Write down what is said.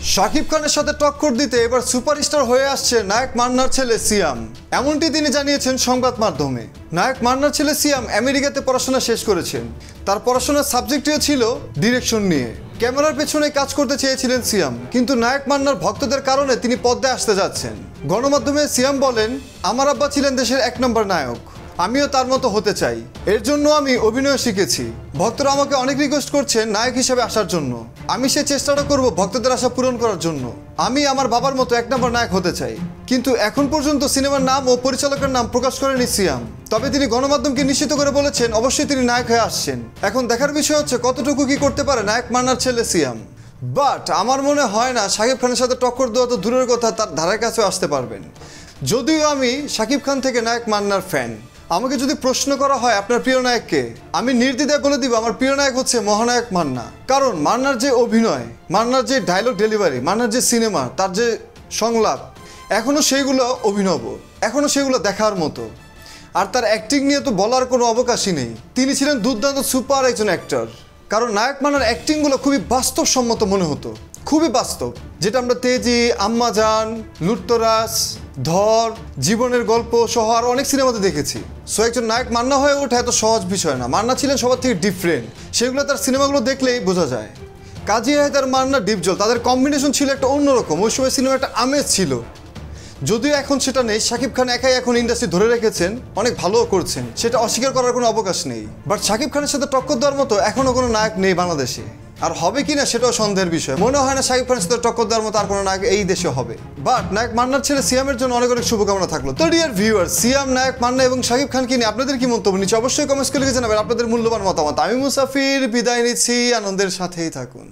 শাকিব খানের সাথে টক্কর দিতে এবার সুপারস্টার হয়ে আসছে নায়ক মান্নার ছেলে সিয়াম। এমনটি তিনি জানিয়েছেন সংবাদ মাধ্যমে। নায়ক মান্নার ছেলে সিয়াম আমেরিকাতে পড়াশোনা শেষ করেছেন। তার পড়াশোনার সাবজেক্টটিও ছিল ডিরেকশন নিয়ে। ক্যামেরার পেছনে কাজ করতে চেয়েছিলেন সিয়াম, কিন্তু নায়ক মান্নার ভক্তদের কারণে তিনি পর্দায় আসতে যাচ্ছেন। গণমাধ্যমে সিয়াম বলেন, আমার আব্বা ছিলেন দেশের 1 নম্বর নায়ক, আমিও তার মতো হতে চাই, এর জন্য আমি অভিনয় শিখেছি। ভক্তরা আমাকে অনেক রিকোয়েস্ট করছেন নায়ক হিসেবে আসার জন্য, আমি সে চেষ্টাটা করব ভক্তদের আশা পূরণ করার জন্য। আমি আমার বাবার মতো 1 নম্বর নায়ক হতে চাই। কিন্তু এখন পর্যন্ত সিনেমার নাম ও পরিচালকের নাম প্রকাশ করেনি সিয়াম। তবে তিনি গণমাধ্যমকে নিশ্চিত করে বলেছেন অবশ্যই তিনি নায়ক হয়ে আসছেন। এখন দেখার বিষয় হচ্ছে কতটুকু কি করতে পারে নায়ক মান্নার ছেলে সিয়াম। বাট আমার মনে হয় না শাকিব খানের সাথে টক্কর দেওয়া তো দূরের কথা, তার ধারের কাছেও আসতে পারবেন। যদিও আমি শাকিব খান থেকে নায়ক মান্নার ফ্যান। আমাকে যদি প্রশ্ন করা হয় আপনার প্রিয় নায়ককে, আমি নির্দ্বিধায় বলে দিব আমার প্রিয় নায়ক হচ্ছে মহানায়ক মান্না। কারণ মান্নার যে অভিনয়, মান্নার যে ডায়লগ ডেলিভারি, মান্নার যে সিনেমা, তার যে সংলাপ, এখনও সেগুলো অভিনব, এখনও সেগুলো দেখার মতো। আর তার অ্যাক্টিং নিয়ে তো বলার কোনো অবকাশই নেই। তিনি ছিলেন দুর্দান্ত সুপার একজন অ্যাক্টর। কারণ নায়ক মান্নার অ্যাক্টিংগুলো খুবই বাস্তবসম্মত মনে হতো, খুবই বাস্তব। যেটা আমরা তেজি, আম্মাজান, লুটতরাজ, ধর, জীবনের গল্প সহ আর অনেক সিনেমাতে দেখেছি। সো একজন নায়ক মান্না হয়ে ওঠা এত সহজ বিষয় না। মান্না ছিলেন সবার থেকে ডিফারেন্ট, সেগুলো তার সিনেমাগুলো দেখলেই বোঝা যায়। কাজী হায়দার, মান্না, ডিপজল, তাদের কম্বিনেশন ছিল একটা অন্যরকম। ওই সময় সিনেমা একটা আমেজ ছিল। যদিও এখন সেটা নেই। শাকিব খান একাই এখন ইন্ডাস্ট্রি ধরে রেখেছেন, অনেক ভালোও করছেন, সেটা অস্বীকার করার কোনো অবকাশ নেই। বাট শাকিব খানের সাথে টক্কর দেওয়ার মতো এখনও কোনো নায়ক নেই বাংলাদেশে। আর হবে কিনা সেটাও সন্দেহের বিষয়। মনে হয় না শাকিব খানের সাথে টক্কর দেওয়ার মতো আর কোনো নায়ক এই দেশে হবে। বাট নায়ক মান্নার ছেলে সিয়ামের জন্য অনেক অনেক শুভকামনা থাকলো। তো ডিয়ার ভিউয়ার, সিয়াম, নায়ক মান্না এবং শাকিব খানকে নিয়ে আপনাদের কি মন্তব্য, নিচে অবশ্যই কমেন্টস করে লিখে জানাবেন আপনাদের মূল্যবান মতামত। আমি মুসাফির বিদায় নিচ্ছি, আনন্দের সাথেই থাকুন।